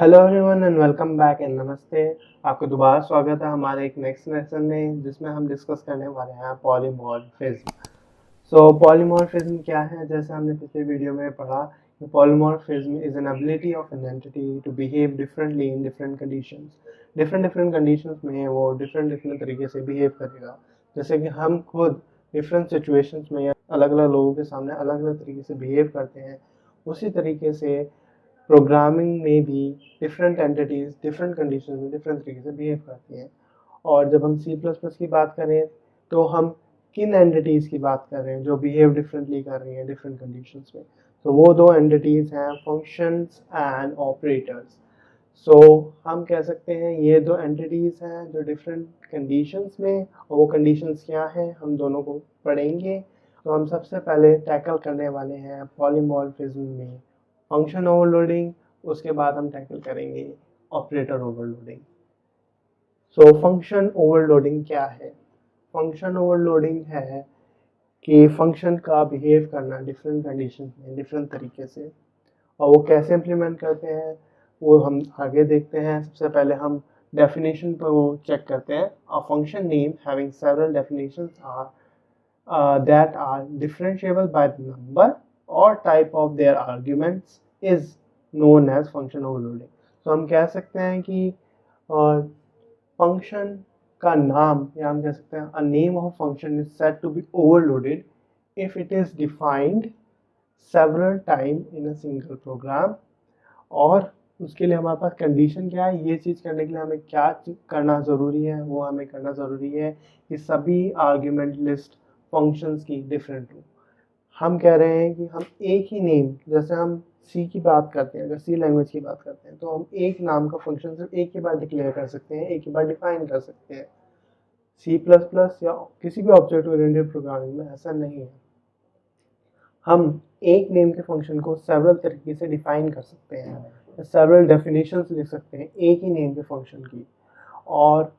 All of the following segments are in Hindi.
Hello everyone and welcome back and नमस्ते। आपको दोबारा स्वागत है हमारे एक नेक्स्ट लेसन में, जिसमें हम डिस्कस करने वाले हैं पॉलीमॉर्फिज्म। पॉलीमॉर्फिज्म क्या है? जैसे हमने पिछले वीडियो में पढ़ा, polymorphism is an ability of an entity to behave differently in different conditions. Different conditions में वो डिफरेंट तरीके से बिहेव करेगा। जैसे कि हम खुद डिफरेंट सिचुएशंस में अलग अलग लोगों के सामने अलग अलग तरीके से बिहेव करते हैं, उसी तरीके से प्रोग्रामिंग में भी डिफरेंट एंटिटीज डिफरेंट कंडीशन में डिफरेंट तरीके से बिहेव करती हैं। और जब हम सी प्लस प्लस की बात करें तो हम किन एंटिटीज की बात कर रहे हैं जो बिहेव डिफरेंटली कर रही हैं डिफरेंट कंडीशंस में? तो वो दो एंटिटीज हैं फंक्शंस एंड ऑपरेटर्स। सो हम कह सकते हैं ये दो एंटिटीज हैं जो डिफरेंट कंडीशंस में, और वो कंडीशंस क्या हैं हम दोनों को पढ़ेंगे। तो हम सबसे पहले टैकल करने वाले हैं पॉलीमॉर्फिज्म में फंक्शन ओवरलोडिंग, उसके बाद हम टैकल करेंगे operator overloading. So function overloading क्या है? फंक्शन ओवरलोडिंग है कि फंक्शन का बिहेव करना डिफरेंट कंडीशन में डिफरेंट तरीके से, और वो कैसे इम्प्लीमेंट करते हैं वो हम आगे देखते हैं। सबसे पहले हम डेफिनेशन पर वो चेक करते हैं। A function name having several definitions are that are differentiable by the number or type of their arguments is known as function overloading। तो हम कह सकते हैं कि फंक्शन का नाम, या हम कह सकते हैं a name of a function is said to be overloaded if it is defined several time in a single program। और उसके लिए हमारे पास कंडीशन क्या है? ये चीज़ करने के लिए हमें क्या करना ज़रूरी है? वो हमें करना ज़रूरी है कि सभी आर्ग्यूमेंट लिस्ट फंक्शंस की डिफरेंट हो। हम कह रहे हैं कि हम एक ही नेम, जैसे हम सी की बात करते हैं, अगर सी लैंग्वेज की बात करते हैं तो हम एक नाम का फंक्शन सिर्फ एक ही बार डिक्लेयर कर सकते हैं, एक ही बार डिफाइन कर सकते हैं। सी प्लस प्लस या किसी भी ऑब्जेक्ट ओरिएंटेड प्रोग्रामिंग में ऐसा नहीं है। हम एक नेम के फंक्शन को सेवरल तरीके से डिफाइन कर सकते हैं, सेवरल डेफिनेशंस लिख सकते हैं एक ही नेम के फंक्शन की। और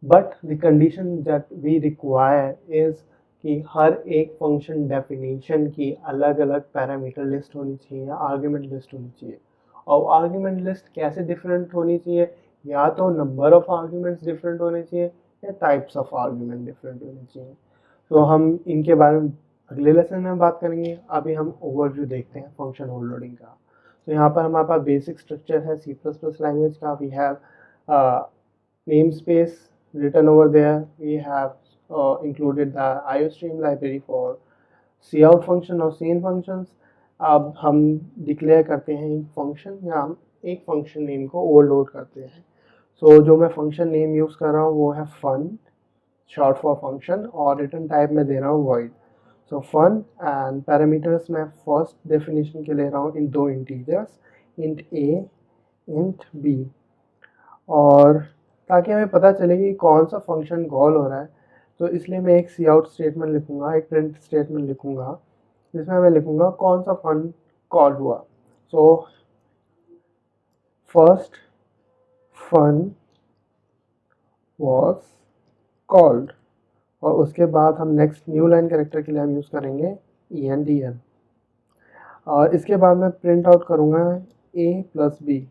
but the condition that we require is कि हर एक फंक्शन डेफिनेशन की अलग अलग पैरामीटर लिस्ट होनी चाहिए या आर्ग्यूमेंट लिस्ट होनी चाहिए। और आर्ग्यूमेंट लिस्ट कैसे डिफरेंट होनी चाहिए? या तो नंबर ऑफ आर्ग्यूमेंट्स डिफरेंट होने चाहिए या टाइप्स ऑफ आर्ग्यूमेंट डिफरेंट होने चाहिए। तो हम इनके बारे में अगले लेसन में बात करेंगे। अभी हम ओवरव्यू देखते हैं फंक्शन ओवरलोडिंग का। तो यहाँ पर हमारे पास बेसिक स्ट्रक्चर है सी प्लस प्लस लैंग्वेज का। We have name space written over there. We have included the IOStream library for cout function और scene functions। अब हम डिक्लेयर करते हैं एक फंक्शन, या हम एक फंक्शन नेम को ओवरलोड करते हैं। सो जो मैं फंक्शन नेम यूज़ कर रहा हूँ वो है फन, शॉर्ट फॉर फंक्शन, और रिटर्न टाइप में दे रहा हूँ void. So fun and parameters मैं फर्स्ट डेफिनेशन के ले रहा हूँ इन दो integers, int A int B. और ताकि हमें पता चले कि कौन सा फंक्शन कॉल हो रहा है, तो इसलिए मैं एक सी आउट स्टेटमेंट लिखूंगा, एक प्रिंट स्टेटमेंट लिखूंगा, जिसमें मैं लिखूंगा कौन सा फंक्शन कॉल हुआ। So first fun was called, और उसके बाद हम नेक्स्ट न्यू लाइन कैरेक्टर के लिए हम यूज़ करेंगे ENDL। और इसके बाद मैं प्रिंट आउट करूँगा A प्लस बी।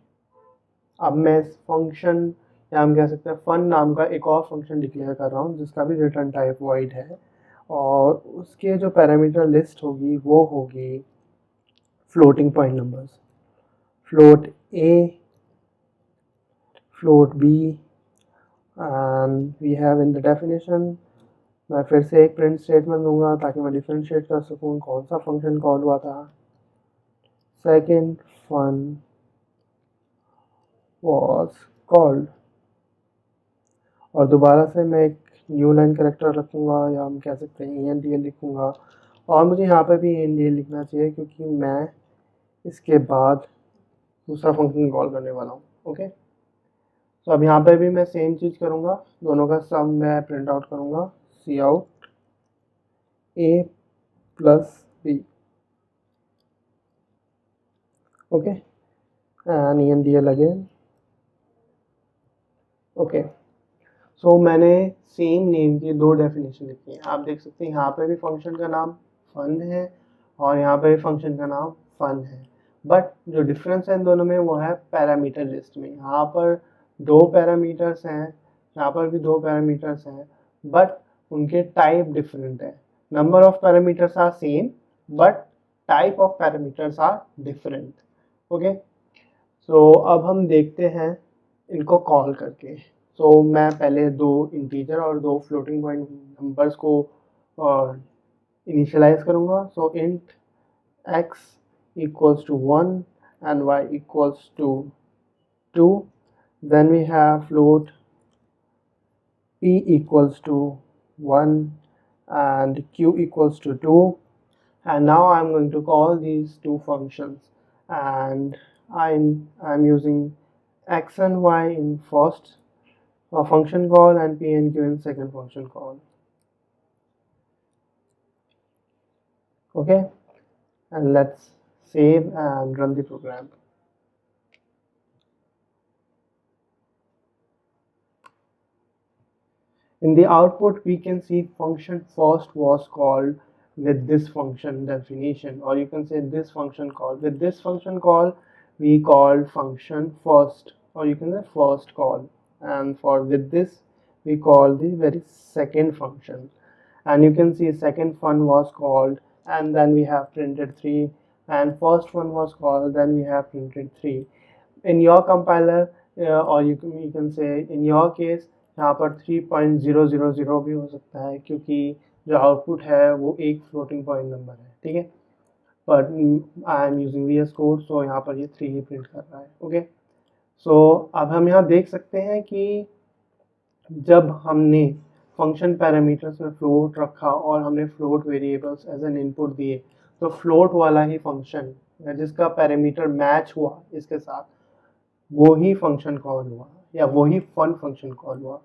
अब मैं इस फंक्शन, या हम कह सकते हैं फन नाम का एक और फंक्शन डिक्लेयर कर रहा हूँ जिसका भी रिटर्न टाइप वॉइड है, और उसके जो पैरामीटर लिस्ट होगी वो होगी floating point numbers, float A, float B, and we have in the definition. मैं फिर से एक प्रिंट स्टेटमेंट दूंगा ताकि मैं डिफ्रेंशिएट कर सकूँ कौन सा फंक्शन कॉल हुआ था। सेकेंड फन वॉज कॉल्ड, और दोबारा से मैं एक न्यू लाइन कैरेक्टर रखूँगा, या हम कह सकते हैं ENDL लिखूँगा। और मुझे यहाँ पे भी ENDL लिखना चाहिए क्योंकि मैं इसके बाद दूसरा फंक्शन कॉल करने वाला हूँ। ओके, तो अब यहाँ पे भी मैं सेम चीज़ करूँगा, दोनों का सम मैं प्रिंट आउट करूँगा, cout A plus B. Okay, and ENDL again. Okay, so मैंने सेम नेम की दो डेफिनेशन लिखी है। आप देख सकते हैं यहाँ पे भी फंक्शन का नाम फन है और यहाँ पे भी फंक्शन का नाम फन है। बट जो डिफरेंस है इन दोनों में वो है पैरामीटर लिस्ट में। यहाँ पर 2 पैरामीटर्स हैं, यहाँ पर भी 2 पैरामीटर्स हैं, बट उनके टाइप डिफरेंट है। Number of parameters are same but type of parameters are different. Okay, so अब हम देखते हैं इनको कॉल करके। सो मैं पहले 2 इंटीजर और 2 फ्लोटिंग पॉइंट नंबर्स को इनिशियलाइज करूँगा। सो int x equals to 1 and y equals to 2. Then we have float p equals to 1 and q equals to 2. And now I'm going to call these two functions, and I'm using x and y in first function call and p and q in second function call. Okay, and let's save and run the program. In the output we can see function first was called with this function definition, or you can say this function call. With this function call we called function first, or you can say first call, and for with this we call the very second function, and you can see second one was called and then we have printed 3, and first one was called then we have printed 3. In your compiler or you can say in your case यहाँ पर 3.000 भी हो सकता है, क्योंकि जो आउटपुट है वो एक फ्लोटिंग पॉइंट नंबर है, ठीक है, but I am using VS code, so यहाँ पर ये 3 ही प्रिंट कर रहा है। ओके, सो अब हम यहाँ देख सकते हैं कि जब हमने फंक्शन पैरामीटर्स में फ्लोट रखा और हमने float variables as an input दिए, तो फ्लोट वाला ही फंक्शन जिसका पैरामीटर मैच हुआ इसके साथ वो ही फंक्शन कॉल हुआ या वही फन फंक्शन कॉल हुआ।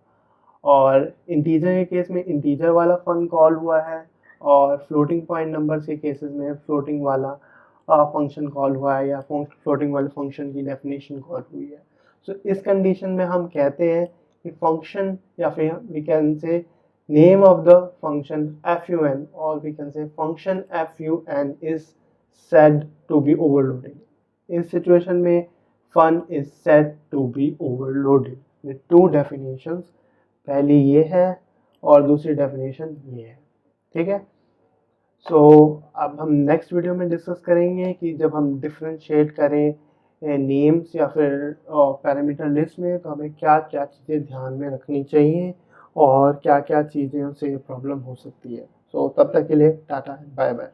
और इंटीजर के केस में इंटीजर वाला फन कॉल हुआ है, और फ्लोटिंग पॉइंट नंबर्स के केसेस में फ्लोटिंग वाला फंक्शन कॉल हुआ है या फ्लोटिंग वाले फंक्शन की डेफिनेशन कॉल हुई है। सो इस कंडीशन में हम कहते हैं कि फंक्शन, या फिर we can say name of the function fun, और we can say function fun is said to be overloaded. इस सिचुएशन में fun is said to be overloaded with 2 definitions, पहली ये है और दूसरी डेफिनेशन ये है, ठीक है। सो अब हम नेक्स्ट वीडियो में डिस्कस करेंगे कि जब हम डिफरेंशिएट करें नेम्स या फिर पैरामीटर लिस्ट में तो हमें क्या क्या चीज़ें ध्यान में रखनी चाहिए और क्या क्या चीज़ों से प्रॉब्लम हो सकती है। सो तब तक के लिए टाटा, बाय बाय।